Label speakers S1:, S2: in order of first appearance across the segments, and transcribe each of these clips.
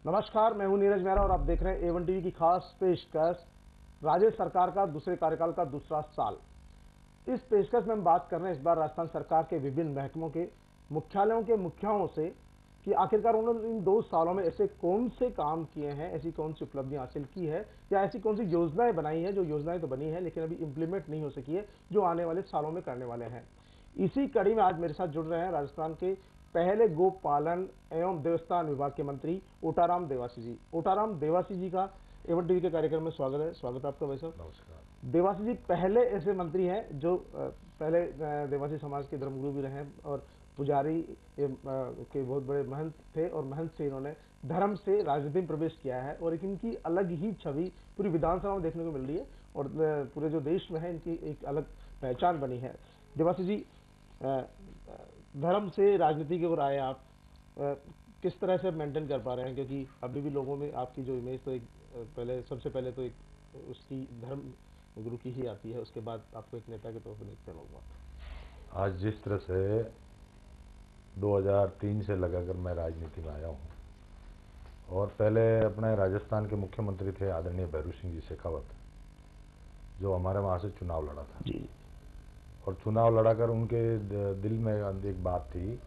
S1: नमस्कार, मैं हूं नीरज मेहरा और आप देख रहे हैं A1 टीवी की खास पेशकश राजस्थान सरकार का दूसरे कार्यकाल का दूसरा साल। इस पेशकश में हम बात कर रहे हैं इस बार राजस्थान सरकार के विभिन्न महकमों के मुख्यालयों के मुखियाओं से कि आखिरकार उन्होंने इन 2 सालों में ऐसे कौन से काम किए हैं, ऐसी कौन सी उपलब्धियां हासिल की है या ऐसी कौन सी योजनाएं बनाई हैं, जो योजनाएं तो बनी है लेकिन अभी इंप्लीमेंट नहीं हो सकी है, जो आने वाले सालों में करने वाले हैं। इसी कड़ी में आज मेरे साथ जुड़ रहे हैं राजस्थान के पहले गोपालन एवं देवस्थान विभाग के मंत्री ओटाराम देवासी जी। ओटाराम देवासी जी का A1 टीवी के कार्यक्रम में स्वागत है। स्वागत है आपका भाई साहब।
S2: नमस्कार।
S1: देवासी जी पहले ऐसे मंत्री हैं जो पहले देवासी समाज के धर्मगुरु भी रहे हैं और पुजारी के बहुत बड़े महंत थे और महंत से इन्होंने धर्म से राजनीति में प्रवेश किया है और इनकी अलग ही छवि पूरी विधानसभा में देखने को मिल रही है और पूरे जो देश में है इनकी एक अलग पहचान बनी है। देवासी जी, धर्म से राजनीति की ओर आए आप, किस तरह से मेंटेन कर पा रहे हैं, क्योंकि अभी भी लोगों में आपकी जो इमेज तो एक पहले सबसे पहले तो एक उसकी धर्म गुरु की ही आती है, उसके बाद आपको एक नेता के तौर पर देखते हैं लोग।
S2: आज जिस तरह से 2003 से लगाकर मैं राजनीति में आया हूं और पहले अपने राजस्थान के मुख्यमंत्री थे आदरणीय भैरू सिंह जी शेखावत, जो हमारे वहां से चुनाव लड़ा था
S1: जी। और
S2: चुनाव लड़ाकर उनके दिल में एक बात थी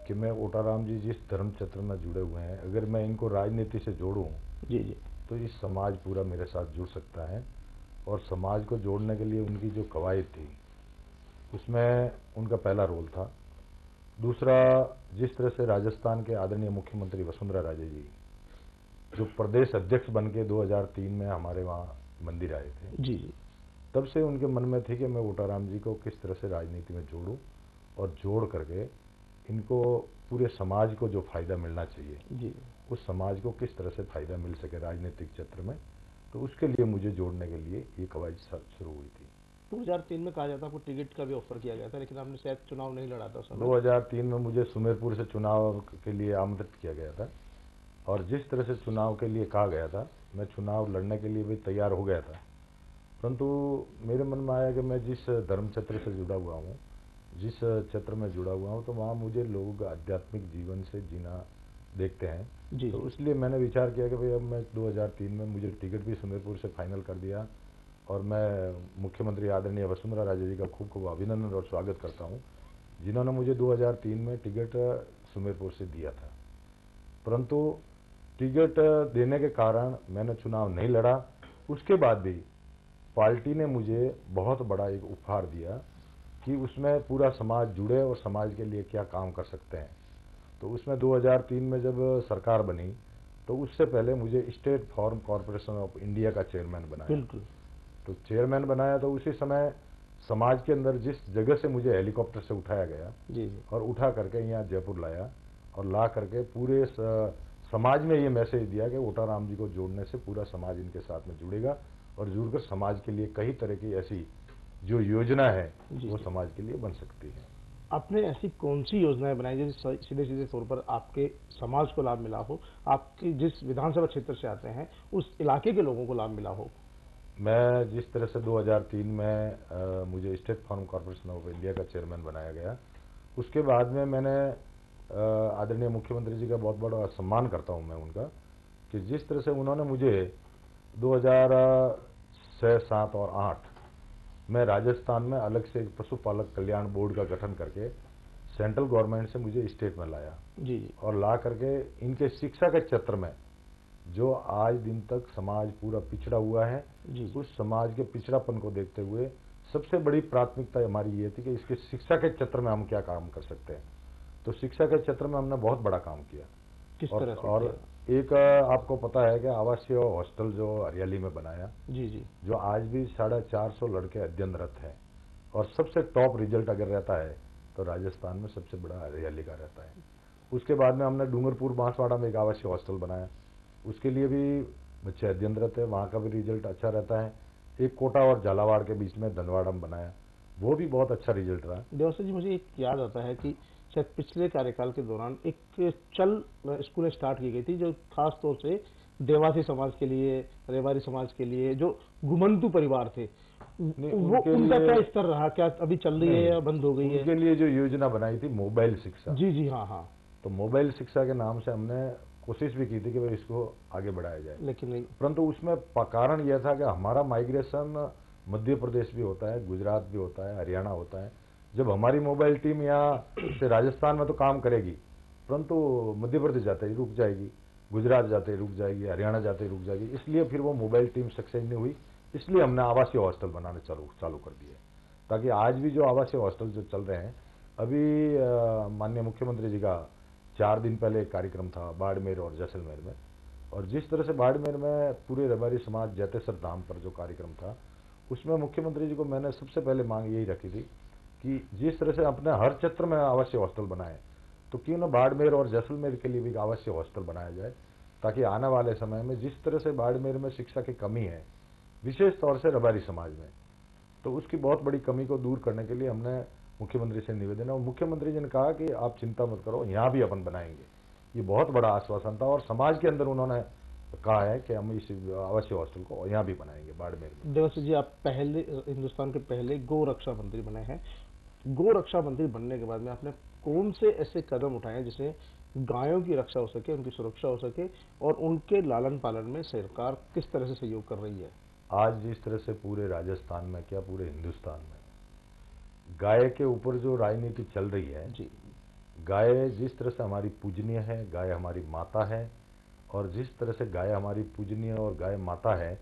S2: कि मैं ओटाराम जी जिस धर्म क्षेत्र में जुड़े हुए हैं, अगर मैं इनको राजनीति से जोड़ूं
S1: जी जी
S2: तो इस समाज पूरा मेरे साथ जुड़ सकता है। और समाज को जोड़ने के लिए उनकी जो कवायद थी उसमें उनका पहला रोल था। दूसरा, जिस तरह से राजस्थान के आदरणीय मुख्यमंत्री वसुंधरा राजे जी जो प्रदेश अध्यक्ष बन के 2003 में हमारे वहाँ मंदिर आए थे,
S1: जी,
S2: तब से उनके मन में थी कि मैं ओटाराम जी को किस तरह से राजनीति में जोड़ूं और जोड़ करके इनको पूरे समाज को जो फायदा मिलना चाहिए
S1: जी,
S2: उस समाज को किस तरह से फायदा मिल सके राजनीतिक क्षेत्र में, तो उसके लिए मुझे जोड़ने के लिए ये कवायद शुरू हुई थी।
S1: 2003 में कहा जाता आपको टिकट का भी ऑफर किया गया था, लेकिन आपने शायद चुनाव नहीं लड़ा था उस समय।
S2: 2003 में मुझे सुमेरपुर से चुनाव के लिए आमंत्रित किया गया था और जिस तरह से चुनाव के लिए कहा गया था, मैं चुनाव लड़ने के लिए भी तैयार हो गया था, परंतु मेरे मन में आया कि मैं जिस धर्म क्षेत्र से जुड़ा हुआ हूँ, जिस क्षेत्र में जुड़ा हुआ हूँ, तो वहाँ मुझे लोग आध्यात्मिक जीवन से जीना देखते हैं
S1: जी,
S2: तो इसलिए मैंने विचार किया कि भाई अब मैं 2003 में मुझे टिकट भी सुमेरपुर से फाइनल कर दिया और मैं मुख्यमंत्री आदरणीय वसुंधरा राजे जी का खूब खूब अभिनंदन और स्वागत करता हूँ, जिन्होंने मुझे 2003 में टिकट सुमेरपुर से दिया था। परंतु टिकट देने के कारण मैंने चुनाव नहीं लड़ा। उसके बाद भी पार्टी ने मुझे बहुत बड़ा एक उपहार दिया कि उसमें पूरा समाज जुड़े और समाज के लिए क्या काम कर सकते हैं। तो उसमें 2003 में जब सरकार बनी तो उससे पहले मुझे State Farm Corporation of India का चेयरमैन बनाया।
S1: बिल्कुल।
S2: तो चेयरमैन बनाया तो उसी समय समाज के अंदर जिस जगह से मुझे हेलीकॉप्टर से उठाया गया
S1: जी,
S2: और उठा करके यहाँ जयपुर लाया और ला करके पूरे समाज में ये मैसेज दिया कि ओटाराम जी को जोड़ने से पूरा समाज इनके साथ में जुड़ेगा और जुड़कर समाज के लिए कई तरह की ऐसी जो योजना है वो समाज के लिए बन सकती है।
S1: आपने ऐसी कौन सी योजनाएं बनाई जिससे सीधे सीधे तौर पर आपके समाज को लाभ मिला हो, आपके जिस विधानसभा क्षेत्र से आते हैं उस इलाके के लोगों को लाभ मिला हो?
S2: मैं जिस तरह से 2003 में मुझे State Farm Corporation of India का चेयरमैन बनाया गया, उसके बाद में मैंने आदरणीय मुख्यमंत्री जी का बहुत बड़ा सम्मान करता हूं मैं उनका, कि जिस तरह से उन्होंने मुझे 2006, 7 और 8 में राजस्थान में अलग से एक पशुपालक कल्याण बोर्ड का गठन करके सेंट्रल गवर्नमेंट से मुझे स्टेट में लाया
S1: जी,
S2: और ला करके इनके शिक्षा के क्षेत्र में जो आज दिन तक समाज पूरा पिछड़ा हुआ है
S1: जी,
S2: उस समाज के पिछड़ापन को देखते हुए सबसे बड़ी प्राथमिकता हमारी ये थी कि इसके शिक्षा के क्षेत्र में हम क्या काम कर सकते हैं। तो शिक्षा के क्षेत्र में हमने बहुत बड़ा काम किया।
S1: किस तरह से
S2: और एक आपको पता है कि आवासीय हॉस्टल जो हरियाली में बनाया,
S1: जी जी,
S2: जो आज भी 450 लड़के अध्ययनरत हैं और सबसे टॉप रिजल्ट अगर रहता है तो राजस्थान में सबसे बड़ा हरियाली का रहता है। उसके बाद में हमने डूंगरपुर बांसवाड़ा में एक आवासीय हॉस्टल बनाया, उसके लिए भी बच्चे अध्ययनरत है, वहाँ का भी रिजल्ट अच्छा रहता है। एक कोटा और झालावाड़ के बीच में धनवाड़ा में बनाया, वो भी बहुत अच्छा रिजल्ट रहा।
S1: देवासी जी, मुझे एक याद आता है कि शायद पिछले कार्यकाल के दौरान एक चल स्कूलें स्टार्ट की गई थी जो खास तौर से देवासी समाज के लिए, रेवाड़ी समाज के लिए, जो घुमंतु परिवार थे, वो उनका क्या स्तर रहा? क्या अभी चल रही है या बंद हो गई है?
S2: उनके लिए जो योजना बनाई थी मोबाइल शिक्षा।
S1: जी जी, हाँ हाँ।
S2: तो मोबाइल शिक्षा के नाम से हमने कोशिश भी की थी कि भाई इसको आगे बढ़ाया जाए,
S1: लेकिन नहीं।
S2: परंतु उसमें कारण यह था कि हमारा माइग्रेशन मध्य प्रदेश भी होता है, गुजरात भी होता है, हरियाणा होता है। जब हमारी मोबाइल टीम यहाँ से राजस्थान में तो काम करेगी, परंतु मध्य प्रदेश जाते ही रुक जाएगी, गुजरात जाते ही रुक जाएगी, हरियाणा जाते ही रुक जाएगी, इसलिए फिर वो मोबाइल टीम सक्सेस नहीं हुई। इसलिए हमने आवासीय हॉस्टल बनाने चालू कर दिए, ताकि आज भी जो आवासीय हॉस्टल जो चल रहे हैं, अभी माननीय मुख्यमंत्री जी का 4 दिन पहले एक कार्यक्रम था बाड़मेर और जैसलमेर में, और जिस तरह से बाड़मेर में पूरे रबारी समाज जैतेसर धाम पर जो कार्यक्रम था, उसमें मुख्यमंत्री जी को मैंने सबसे पहले मांग यही रखी थी कि जिस तरह से अपने हर क्षेत्र में आवासीय हॉस्टल बनाए, तो क्यों न बाड़मेर और जैसलमेर के लिए भी आवासीय हॉस्टल बनाया जाए, ताकि आने वाले समय में जिस तरह से बाड़मेर में शिक्षा की कमी है, विशेष तौर से रबारी समाज में, तो उसकी बहुत बड़ी कमी को दूर करने के लिए हमने मुख्यमंत्री से निवेदन है, और मुख्यमंत्री जी ने कहा कि आप चिंता मत करो, यहाँ भी अपन बनाएंगे। ये बहुत बड़ा आश्वासन था, और समाज के अंदर उन्होंने कहा है कि हम इस आवासीय हॉस्टल को यहाँ भी बनाएंगे बाड़मेर में।
S1: देवाशीष जी, आप पहले हिंदुस्तान के पहले गो रक्षा मंत्री बने हैं। गो रक्षा मंत्री बनने के बाद में आपने कौन से ऐसे कदम उठाए हैं जिससे गायों की रक्षा हो सके, उनकी सुरक्षा हो सके, और उनके लालन पालन में सरकार किस तरह से सहयोग कर रही है?
S2: आज जिस तरह से पूरे राजस्थान में, क्या पूरे हिंदुस्तान में गाय के ऊपर जो राजनीति चल रही है
S1: जी,
S2: गाय जिस तरह से हमारी पूजनीय है, गाय हमारी माता है, और जिस तरह से गाय हमारी पूजनीय और गाय माता है,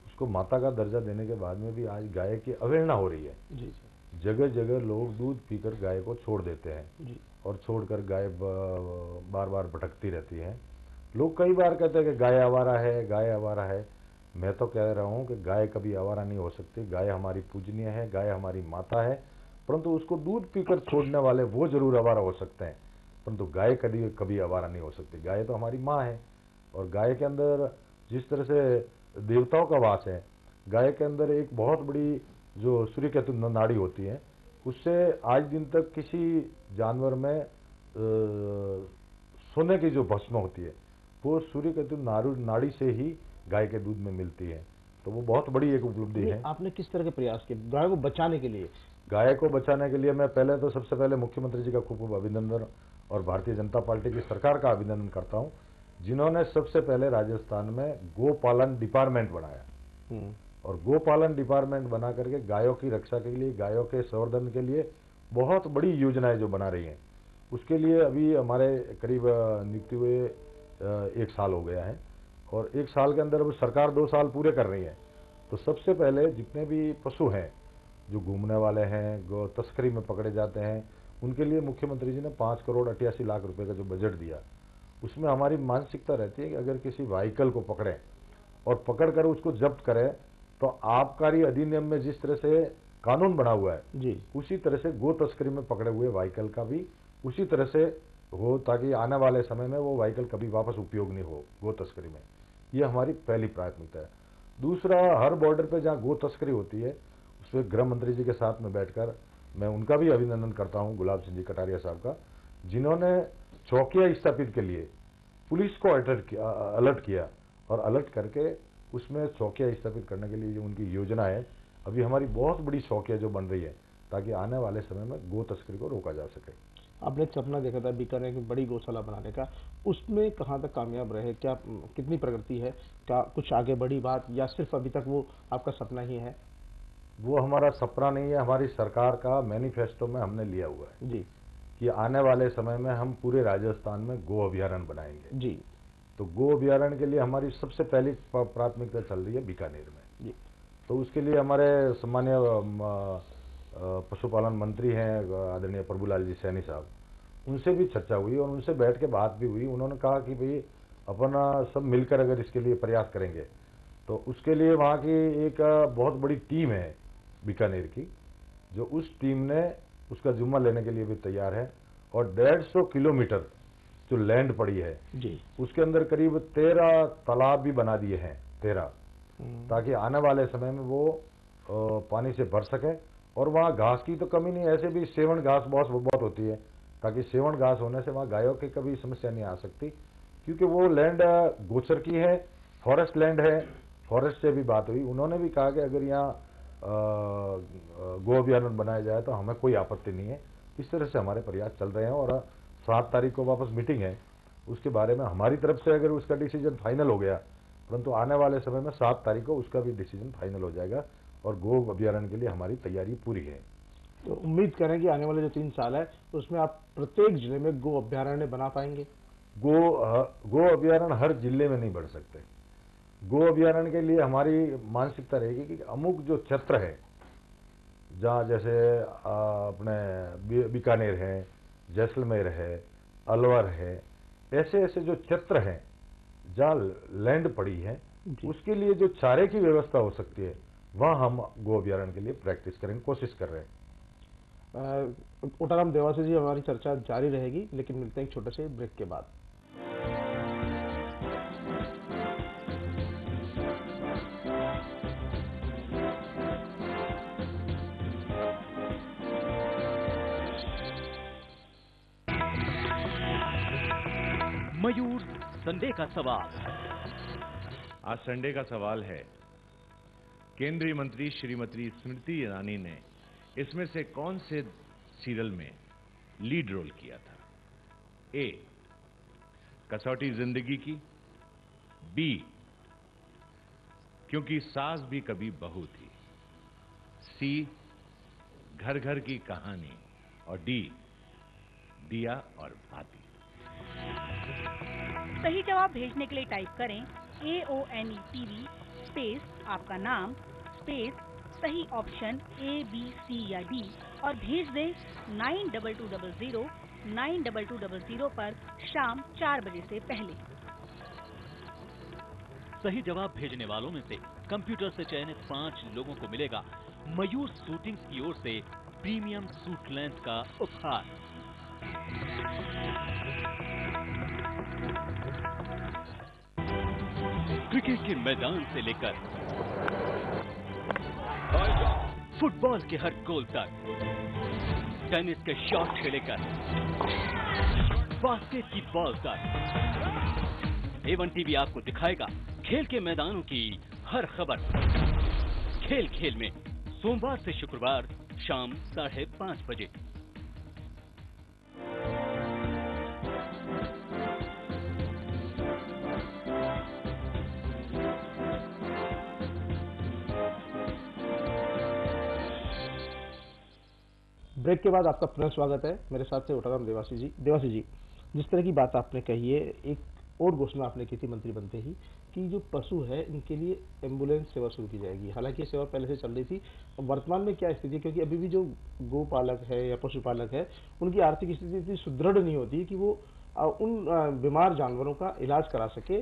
S2: उसको माता का दर्जा देने के बाद में भी आज गाय की अवहेलना हो रही है।
S1: जी,
S2: जगह जगह लोग दूध पीकर गाय को छोड़ देते हैं,
S1: जी,
S2: और छोड़कर गाय बार बार भटकती रहती है। लोग कई बार कहते हैं कि गाय आवारा है, गाय आवारा है। मैं तो कह रहा हूं कि गाय कभी आवारा नहीं हो सकती। गाय हमारी पूजनीय है, गाय हमारी माता है, परंतु उसको दूध पीकर छोड़ने वाले वो जरूर आवारा हो सकते हैं, परंतु गाय कभी कभी आवारा नहीं हो सकती। गाय तो हमारी माँ है, और गाय के अंदर जिस तरह से देवताओं का वास है, गाय के अंदर एक बहुत बड़ी जो सूर्य केतु नाड़ी होती है, उससे आज दिन तक किसी जानवर में सोने की जो भस्म होती है, वो सूर्य केतु नाड़ी से ही गाय के दूध में मिलती है। तो वो बहुत बड़ी एक उपलब्धि है।
S1: आपने किस तरह के प्रयास किए गाय को बचाने के लिए?
S2: गाय को बचाने के लिए मैं पहले तो सबसे पहले मुख्यमंत्री जी का खूब खूब अभिनंदन और भारतीय जनता पार्टी की सरकार का अभिनंदन करता हूं, जिन्होंने सबसे पहले राजस्थान में गोपालन डिपार्टमेंट बनाया, और गोपालन डिपार्टमेंट बना करके गायों की रक्षा के लिए, गायों के संवर्धन के लिए बहुत बड़ी योजनाएं जो बना रही हैं। उसके लिए अभी हमारे करीब नियुक्ति हुए 1 साल हो गया है, और 1 साल के अंदर अब सरकार 2 साल पूरे कर रही है। तो सबसे पहले जितने भी पशु हैं जो घूमने वाले हैं, गौ तस्करी में पकड़े जाते हैं, उनके लिए मुख्यमंत्री जी ने 5 करोड़ 88 लाख रुपए का जो बजट दिया, उसमें हमारी मानसिकता रहती है कि अगर किसी व्हीकल को पकड़ें और पकड़कर उसको जब्त करें, तो आबकारी अधिनियम में जिस तरह से कानून बना हुआ है
S1: जी,
S2: उसी तरह से गो तस्करी में पकड़े हुए व्हीकल का भी उसी तरह से हो, ताकि आने वाले समय में वो व्हीकल कभी वापस उपयोग नहीं हो गो तस्करी में। ये हमारी पहली प्राथमिकता है। दूसरा, हर बॉर्डर पे जहाँ गो तस्करी होती है, उस पर गृह मंत्री जी के साथ में बैठकर मैं उनका भी अभिनंदन करता हूँ, गुलाब सिंह जी कटारिया साहब का, जिन्होंने चौकियां स्थापित के लिए पुलिस को अलर्ट किया, और अलर्ट करके उसमें चौकियां स्थापित करने के लिए जो उनकी योजना है, अभी हमारी बहुत बड़ी चौकियां जो बन रही है, ताकि आने वाले समय में गो तस्करी को रोका जा सके।
S1: आपने एक सपना देखा था बीकानेर में बड़ी गौशाला बनाने का, उसमें कहाँ तक कामयाब रहे? क्या कितनी प्रगति है? क्या कुछ आगे बढ़ी बात, या सिर्फ अभी तक वो आपका सपना ही है?
S2: वो हमारा सपना नहीं है, हमारी सरकार का मैनिफेस्टो में हमने लिया हुआ है
S1: जी,
S2: कि आने वाले समय में हम पूरे राजस्थान में गो अभ्यारण्य बनाएंगे।
S1: जी,
S2: तो गो अभ्यारण्य के लिए हमारी सबसे पहली प्राथमिकता चल रही है बीकानेर में।
S1: जी,
S2: तो उसके लिए हमारे सम्मान्य पशुपालन मंत्री हैं आदरणीय प्रभुलाल जी सैनी साहब, उनसे भी चर्चा हुई और उनसे बैठ के बात भी हुई। उन्होंने कहा कि भाई अपना सब मिलकर अगर इसके लिए प्रयास करेंगे, तो उसके लिए वहाँ की एक बहुत बड़ी टीम है बीकानेर की, जो उस टीम ने उसका जिम्मा लेने के लिए भी तैयार है। और 150 किलोमीटर जो लैंड पड़ी है,
S1: जी,
S2: उसके अंदर करीब 13 तालाब भी बना दिए हैं, 13, ताकि आने वाले समय में वो पानी से भर सके। और वहाँ घास की तो कमी नहीं, ऐसे भी सेवन घास बहुत होती है, ताकि सेवन घास होने से वहाँ गायों की कभी समस्या नहीं आ सकती, क्योंकि वो लैंड गोचर की है, फॉरेस्ट लैंड है। फॉरेस्ट से भी बात हुई, उन्होंने भी कहा कि अगर यहाँ गो अभ्यारण्य बनाया जाए तो हमें कोई आपत्ति नहीं है। इस तरह से हमारे प्रयास चल रहे हैं, और 7 तारीख को वापस मीटिंग है, उसके बारे में हमारी तरफ से अगर उसका डिसीजन फाइनल हो गया, परंतु आने वाले समय में 7 तारीख को उसका भी डिसीजन फाइनल हो जाएगा और गो अभ्यारण्य के लिए हमारी तैयारी पूरी है।
S1: तो उम्मीद करें कि आने वाले जो 3 साल है तो उसमें आप प्रत्येक जिले में गो अभ्यारण्य बना पाएंगे।
S2: गो अभ्यारण्य हर जिले में नहीं बढ़ सकते। गो अभ्यारण्य के लिए हमारी मानसिकता रहेगी कि अमुक जो क्षेत्र है, जहाँ जैसे अपने बीकानेर है, जैसलमेर है, अलवर है, ऐसे ऐसे जो क्षेत्र हैं जहाँ लैंड पड़ी है, उसके लिए जो चारे की व्यवस्था हो सकती है वहाँ हम गो अभ्यारण्य के लिए प्रैक्टिस करेंगे, कोशिश कर रहे हैं।
S1: ओटाराम देवासी जी, हमारी चर्चा जारी रहेगी, लेकिन मिलते हैं एक छोटे से ब्रेक के बाद।
S3: मयूर संडे का सवाल।
S4: आज संडे का सवाल है, केंद्रीय मंत्री श्रीमती स्मृति ईरानी ने इसमें से कौन से सीरियल में लीड रोल किया था? ए, कसौटी जिंदगी की। बी, क्योंकि सास भी कभी बहू थी। सी, घर घर की कहानी। और डी, दिया और भाती।
S5: सही जवाब भेजने के लिए टाइप करें AONE TV स्पेस आपका नाम स्पेस सही ऑप्शन A, B, C या D और भेज दें 92200 92200 पर शाम 4 बजे से पहले।
S3: सही जवाब भेजने वालों में से कंप्यूटर से चयनित 5 लोगों को मिलेगा मयूर शूटिंग्स की ओर से प्रीमियम सूट लेंथ का उपहार। क्रिकेट के मैदान से लेकर फुटबॉल के हर गोल तक, टेनिस के शॉट से लेकर बास्केट की बॉल तक, A1 TV आपको दिखाएगा खेल के मैदानों की हर खबर। खेल खेल में सोमवार से शुक्रवार शाम 5:30 बजे।
S1: ब्रेक के बाद आपका पुनः स्वागत है। मेरे साथ से ओटाराम देवासी जी। देवासी जी, जिस तरह की बात आपने कही है, एक और घोषणा आपने की थी मंत्री बनते ही कि जो पशु है इनके लिए एम्बुलेंस सेवा शुरू की जाएगी। हालांकि ये सेवा पहले से चल रही थी। वर्तमान में क्या स्थिति है, क्योंकि अभी भी जो गोपालक है या पशुपालक है उनकी आर्थिक स्थिति इतनी सुदृढ़ नहीं होती कि वो उन बीमार जानवरों का इलाज करा सके।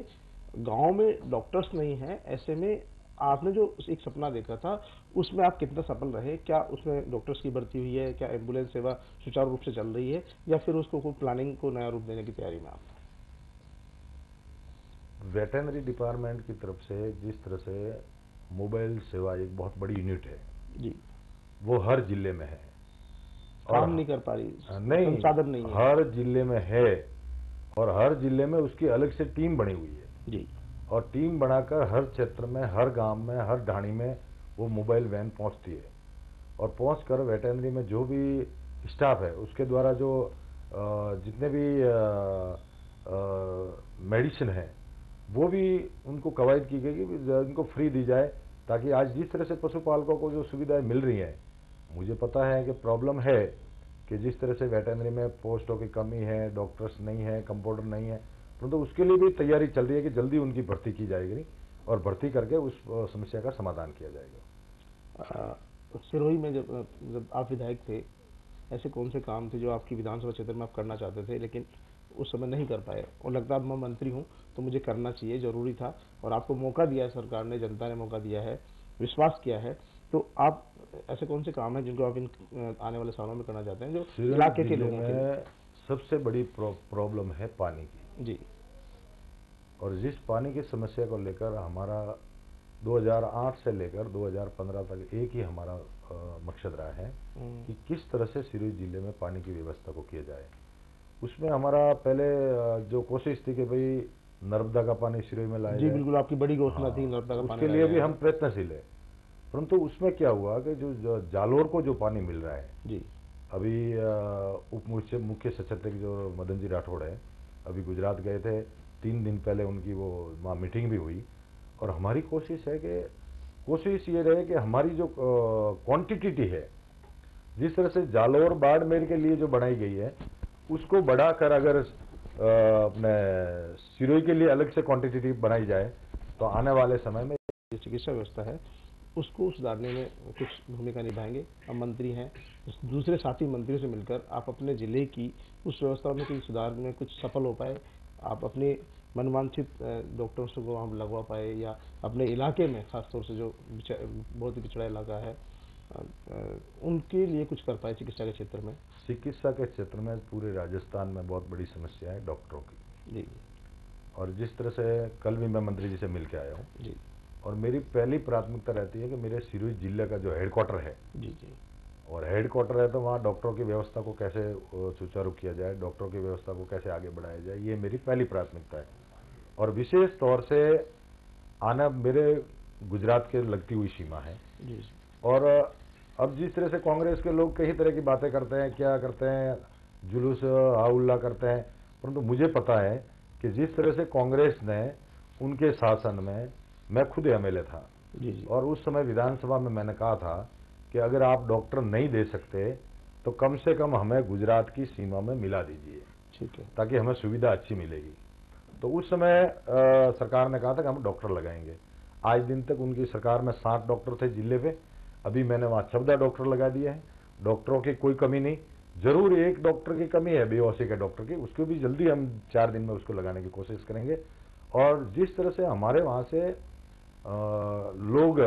S1: गाँव में डॉक्टर्स नहीं है। ऐसे में आपने जो एक सपना देखा था उसमें आप कितना सफल रहे? क्या उसमें डॉक्टर्स की भर्ती हुई है? क्या एम्बुलेंस सेवा सुचारू रूप से चल रही है, या फिर उसको कोई प्लानिंग को नया रूप देने की तैयारी में आप?
S2: वेटरनरी डिपार्टमेंट की तरफ से जिस तरह से मोबाइल सेवा एक बहुत बड़ी यूनिट है
S1: जी,
S2: वो हर जिले में है।
S1: काम नहीं कर पा रही,
S2: नहीं,
S1: संसाधन नहीं है।
S2: हर जिले में है और हर जिले में उसकी अलग से टीम बनी हुई है
S1: जी,
S2: और टीम बनाकर हर क्षेत्र में, हर गांव में, हर ढाणी में वो मोबाइल वैन पहुंचती है और पहुंचकर वेटरनरी में जो भी स्टाफ है उसके द्वारा जो जितने भी मेडिसिन है वो भी उनको कवायद की गई कि उनको फ्री दी जाए, ताकि आज जिस तरह से पशुपालकों को जो सुविधाएं मिल रही हैं, मुझे पता है कि प्रॉब्लम है कि जिस तरह से वेटरनरी में पोस्टों की कमी है, डॉक्टर्स नहीं है, कंपाउंडर नहीं है, परंतु उसके लिए भी तैयारी चल रही है कि जल्दी उनकी भर्ती की जाएगी और भर्ती करके उस समस्या का समाधान किया जाएगा।
S1: सिरोही में जब आप विधायक थे, ऐसे कौन से काम थे जो आपकी विधानसभा क्षेत्र में आप करना चाहते थे लेकिन उस समय नहीं कर पाए, और लगता है मैं मंत्री हूं तो मुझे करना चाहिए, जरूरी था, और आपको मौका दिया है सरकार ने, जनता ने मौका दिया है, विश्वास किया है, तो आप ऐसे कौन से काम हैं जिनको आप इन आने वाले सालों में करना चाहते हैं जो इलाके के लोगों के लिए?
S2: सबसे बड़ी प्रॉब्लम है पानी की
S1: जी,
S2: और जिस पानी की समस्या को लेकर हमारा 2008 से लेकर 2015 तक एक ही हमारा मकसद रहा है कि किस तरह से सिरोही जिले में पानी की व्यवस्था को किया जाए। उसमें हमारा पहले जो कोशिश थी कि भाई नर्मदा का पानी सिरोही में लाया
S1: जी, बिल्कुल आपकी बड़ी घोषणा थी नर्मदा का पानी।
S2: उसके लिए भी हम प्रयत्नशील है, परंतु उसमें क्या हुआ कि जो जालोर को जो पानी मिल रहा है
S1: जी,
S2: अभी उप मुख्य सचेतक जो मदन जी राठौड़ है, अभी गुजरात गए थे, 3 दिन पहले उनकी वो वहाँ मीटिंग भी हुई। और हमारी कोशिश है कि कोशिश ये रहे कि हमारी जो क्वांटिटी है, जिस तरह से जालौर बाड़मेर के लिए जो बनाई गई है, उसको बढ़ाकर अगर अपने सिरोही के लिए अलग से क्वांटिटी बनाई जाए तो आने वाले समय में
S1: जो चिकित्सा व्यवस्था है उसको सुधारने में कुछ भूमिका निभाएंगे। अब मंत्री हैं, दूसरे साथी मंत्रियों से मिलकर आप अपने जिले की उस व्यवस्था में कोई सुधार में कुछ सफल हो पाए, आप अपने मनवांछित डॉक्टर्स को वहाँ लगवा पाए, या अपने इलाके में खासतौर से जो बहुत ही पिछड़ा इलाका है उनके लिए कुछ कर पाए चिकित्सा के क्षेत्र में?
S2: चिकित्सा के क्षेत्र में पूरे राजस्थान में बहुत बड़ी समस्या है डॉक्टरों की
S1: जी।
S2: और जिस तरह से कल भी मैं मंत्री जी से मिल के आया हूँ
S1: जी।
S2: और मेरी पहली प्राथमिकता रहती है कि मेरे सिरोही जिले का जो हेडक्वार्टर है,
S1: जी जी,
S2: और हेडक्वार्टर है तो वहाँ डॉक्टरों की व्यवस्था को कैसे सुचारू किया जाए, डॉक्टरों की व्यवस्था को कैसे आगे बढ़ाया जाए, ये मेरी पहली प्राथमिकता है। और विशेष तौर से आना मेरे गुजरात के लगती हुई सीमा है।
S1: जी।
S2: और अब जिस तरह से कांग्रेस के लोग कई तरह की बातें करते हैं, क्या करते हैं, जुलूस हाउल्ला करते हैं, परंतु मुझे पता है कि जिस तरह से कांग्रेस ने उनके शासन में, मैं खुद एमएलए था
S1: जी जी,
S2: और उस समय विधानसभा में मैंने कहा था कि अगर आप डॉक्टर नहीं दे सकते तो कम से कम हमें गुजरात की सीमा में मिला दीजिए,
S1: ठीक है,
S2: ताकि हमें सुविधा अच्छी मिलेगी। तो उस समय सरकार ने कहा था कि हम डॉक्टर लगाएंगे। आज दिन तक उनकी सरकार में 60 डॉक्टर थे जिले पे, अभी मैंने वहां 14 डॉक्टर लगा दिए हैं। डॉक्टरों की कोई कमी नहीं, जरूर एक डॉक्टर की कमी है बेहोशी के डॉक्टर की, उसको भी जल्दी हम 4 दिन में उसको लगाने की कोशिश करेंगे। और जिस तरह से हमारे वहां से लोग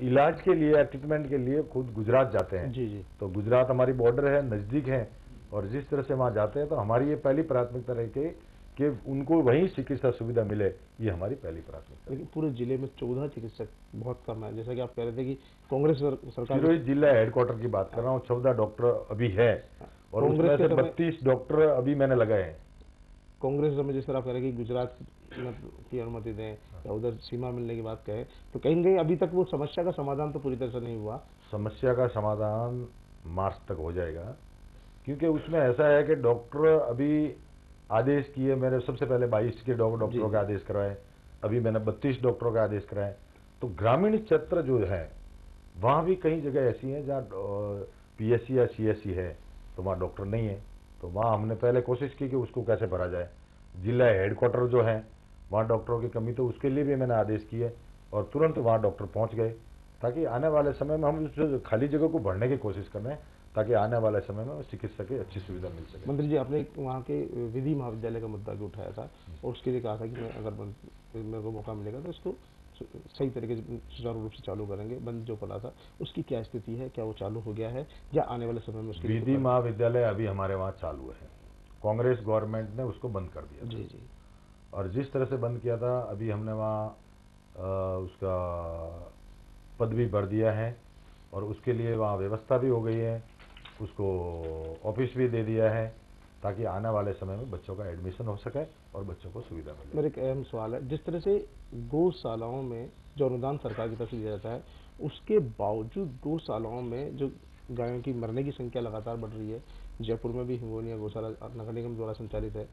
S2: इलाज के लिए, ट्रीटमेंट के लिए खुद गुजरात जाते हैं,
S1: जी जी,
S2: तो गुजरात हमारी बॉर्डर है, नजदीक है, और जिस तरह से वहां जाते हैं तो हमारी ये पहली प्राथमिकता रही कि उनको वहीं चिकित्सा सुविधा मिले, ये हमारी पहली प्राथमिकता।
S1: लेकिन पूरे जिले में 14 चिकित्सक बहुत कम है, जैसा कि आप कह रहे थे कि कांग्रेस सरकार
S2: सिरोही जिला हेडक्वार्टर की बात कर रहा हूँ, 14 डॉक्टर अभी है और उसमें से 32 डॉक्टर अभी मैंने लगाए हैं।
S1: कांग्रेस में जिस तरह आप कह रहे हैं कि गुजरात की अनुमति दें या उधर सीमा मिलने की बात कहें, तो कहीं कहीं अभी तक वो समस्या का समाधान तो पूरी तरह से नहीं हुआ।
S2: समस्या का समाधान मार्च तक हो जाएगा, क्योंकि उसमें ऐसा है कि डॉक्टर अभी आदेश किए, मैंने सबसे पहले 22 के डॉक्टरों का आदेश कराए, अभी मैंने 32 डॉक्टरों का आदेश कराए। तो ग्रामीण क्षेत्र जो है वहां भी कई जगह ऐसी हैं जहाँ पीएससी या सीएससी है तो वहां डॉक्टर नहीं है, तो वहां हमने पहले कोशिश की कि उसको कैसे भरा जाए। जिला हेडक्वार्टर जो है वहां डॉक्टरों की कमी, तो उसके लिए भी मैंने आदेश किए और तुरंत वहां डॉक्टर पहुंच गए, ताकि आने वाले समय में हम उस खाली जगह को भरने की कोशिश कर रहे हैं, ताकि आने वाले समय में चिकित्सा की अच्छी सुविधा मिल सके।
S1: मंत्री जी, आपने वहाँ के विधि महाविद्यालय का मुद्दा भी उठाया था और उसके लिए कहा था कि मैं अगर मेरे को मौका मिलेगा तो इसको सही तरीके से सुचारू रूप से चालू करेंगे। बंद जो पड़ा था उसकी क्या स्थिति है, क्या वो चालू हो गया है या आने वाले समय में उसकी?
S2: विधि महाविद्यालय अभी हमारे वहाँ चालू है, कांग्रेस गवर्नमेंट ने उसको बंद कर दिया।
S1: जी जी,
S2: और जिस तरह से बंद किया था, अभी हमने वहाँ उसका पद भी भर दिया है और उसके लिए वहाँ व्यवस्था भी हो गई है, उसको ऑफिस भी दे दिया है, ताकि आने वाले समय में बच्चों का एडमिशन हो सके और बच्चों को सुविधा मिले।
S1: मेरा एक अहम सवाल है, जिस तरह से गौशालाओं में जो अनुदान सरकार की तरफ से दिया जाता है, उसके बावजूद गौशालाओं में जो गायों की मरने की संख्या लगातार बढ़ रही है, जयपुर में भी हिंगोनिया गौशाला नगर निगम द्वारा संचालित है,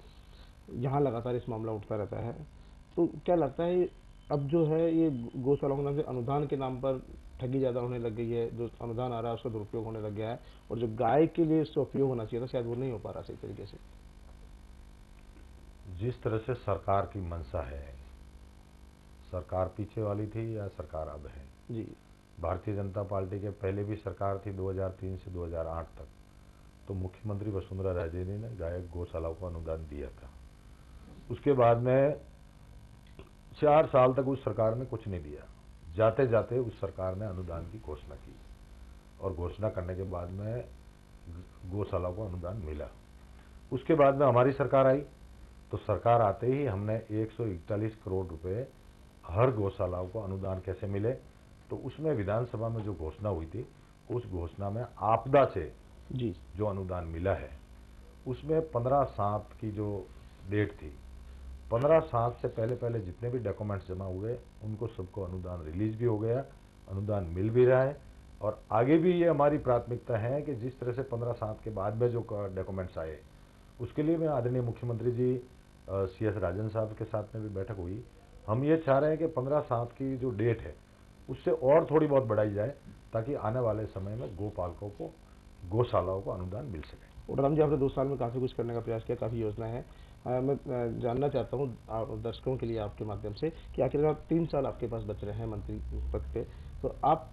S1: यहाँ लगातार इस मामला उठता रहता है, तो क्या लगता है अब जो है ये गौशालाओं के नाम से अनुदान के नाम पर ठगी ज़्यादा होने लग गई है, जो अनुदान आ रहा है उसका दुरुपयोग होने लग गया है, और जो गाय के लिए इसका उपयोग होना चाहिए था शायद वो नहीं हो पा रहा सही तरीके से?
S2: जिस तरह से सरकार की मंशा है, सरकार पीछे वाली थी या सरकार अब है?
S1: जी,
S2: भारतीय जनता पार्टी के पहले भी सरकार थी 2003 से 2008 तक, तो मुख्यमंत्री वसुंधरा राजे ने गाय गौशालाओं को अनुदान दिया था। उसके बाद में 4 साल तक उस सरकार ने कुछ नहीं दिया, जाते जाते उस सरकार ने अनुदान की घोषणा की और घोषणा करने के बाद में गौशालाओं को अनुदान मिला। उसके बाद में हमारी सरकार आई, तो सरकार आते ही हमने 141 करोड़ रुपए हर गौशालाओं को अनुदान कैसे मिले, तो उसमें विधानसभा में जो घोषणा हुई थी, उस घोषणा में आपदा से
S1: जी,
S2: जो अनुदान मिला है उसमें 15/7 की जो डेट थी, 15/7 से पहले पहले जितने भी डॉक्यूमेंट्स जमा हुए उनको सबको अनुदान रिलीज भी हो गया, अनुदान मिल भी रहा है। और आगे भी ये हमारी प्राथमिकता है कि जिस तरह से 15/7 के बाद में जो डॉक्यूमेंट्स आए उसके लिए मैं आदरणीय मुख्यमंत्री जी CS राजन साहब के साथ में भी बैठक हुई। हम ये चाह रहे हैं कि 15/7 की जो डेट है उससे और थोड़ी बहुत बढ़ाई जाए ताकि आने वाले समय में गोपालकों को, गौशालाओं को अनुदान मिल सके।
S1: उडराम जी, आपने 2 साल में काफ़ी कुछ करने का प्रयास किया, काफ़ी योजनाएं हैं। मैं जानना चाहता हूँ दर्शकों के लिए आपके माध्यम से कि आखिरकार 3 साल आपके पास बच रहे हैं मंत्री पद पे, तो आप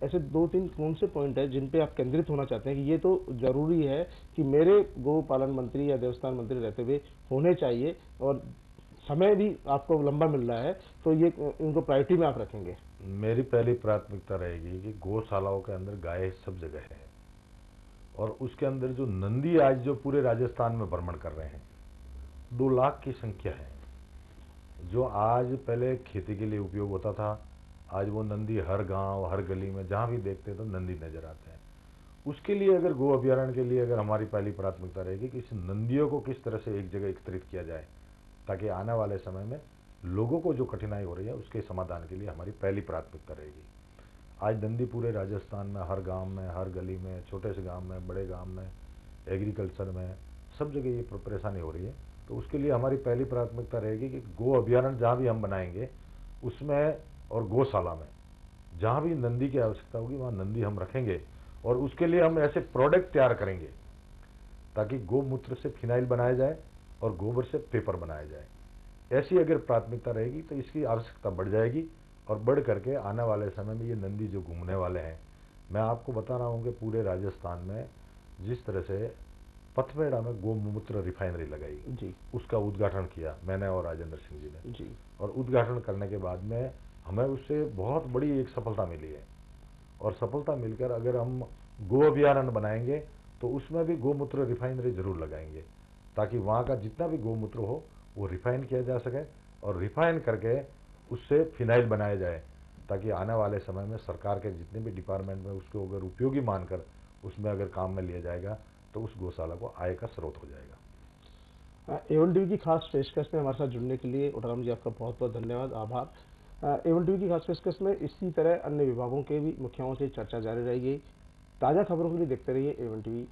S1: ऐसे 2-3 कौन से पॉइंट है जिन पे आप केंद्रित होना चाहते हैं कि ये तो जरूरी है कि मेरे गोपालन मंत्री या देवस्थान मंत्री रहते हुए होने चाहिए, और समय भी आपको लंबा मिल रहा है, तो ये इनको प्रायोरिटी में आप रखेंगे?
S2: मेरी पहली प्राथमिकता रहेगी कि गौशालाओं के अंदर गाय सब जगह है, और उसके अंदर जो नंदी आज जो पूरे राजस्थान में भ्रमण कर रहे हैं, 2 लाख की संख्या है। जो आज पहले खेती के लिए उपयोग होता था, आज वो नंदी हर गांव, हर गली में जहां भी देखते तो नंदी नजर आते हैं। उसके लिए अगर गो अभ्यारण्य के लिए अगर हमारी पहली प्राथमिकता रहेगी कि इस नंदियों को किस तरह से एक जगह एकत्रित किया जाए ताकि आने वाले समय में लोगों को जो कठिनाई हो रही है उसके समाधान के लिए हमारी पहली प्राथमिकता रहेगी। आज नंदी पूरे राजस्थान में हर गांव में, हर गली में, छोटे से गांव में, बड़े गांव में, एग्रीकल्चर में, सब जगह ये परेशानी हो रही है। तो उसके लिए हमारी पहली प्राथमिकता रहेगी कि गो अभ्यारण्य जहां भी हम बनाएंगे उसमें, और गौशाला में जहां भी नंदी की आवश्यकता होगी वहां नंदी हम रखेंगे, और उसके लिए हम ऐसे प्रोडक्ट तैयार करेंगे ताकि गोमूत्र से फिनाइल बनाया जाए और गोबर से पेपर बनाया जाए। ऐसी अगर प्राथमिकता रहेगी तो इसकी आवश्यकता बढ़ जाएगी, और बढ़ करके आने वाले समय में ये नंदी जो घूमने वाले हैं, मैं आपको बता रहा हूं कि पूरे राजस्थान में जिस तरह से पथमेड़ा में गोमूत्र रिफाइनरी लगाई
S1: जी,
S2: उसका उद्घाटन किया मैंने और राजेंद्र सिंह जी ने
S1: जी,
S2: और उद्घाटन करने के बाद में हमें उससे बहुत बड़ी एक सफलता मिली है। और सफलता मिलकर अगर हम गो अभ्यारण्य बनाएंगे तो उसमें भी गोमूत्र रिफाइनरी जरूर लगाएंगे ताकि वहां का जितना भी गोमूत्र हो वो रिफाइन किया जा सके, और रिफाइन करके उससे फिनाइल बनाया जाए ताकि आने वाले समय में सरकार के जितने भी डिपार्टमेंट में उसको अगर उपयोगी मानकर उसमें अगर काम में लिया जाएगा तो उस गौशाला को आय का स्रोत हो जाएगा।
S1: एवन टीवी की खास पेशकश में हमारे साथ जुड़ने के लिए उडराम जी आपका बहुत बहुत धन्यवाद, आभार। एवन टीवी की खास पेशकश में इसी तरह अन्य विभागों के भी मुखियाओं से चर्चा जारी रहेगी। ताज़ा खबरों के लिए देखते रहिए एवन टीवी।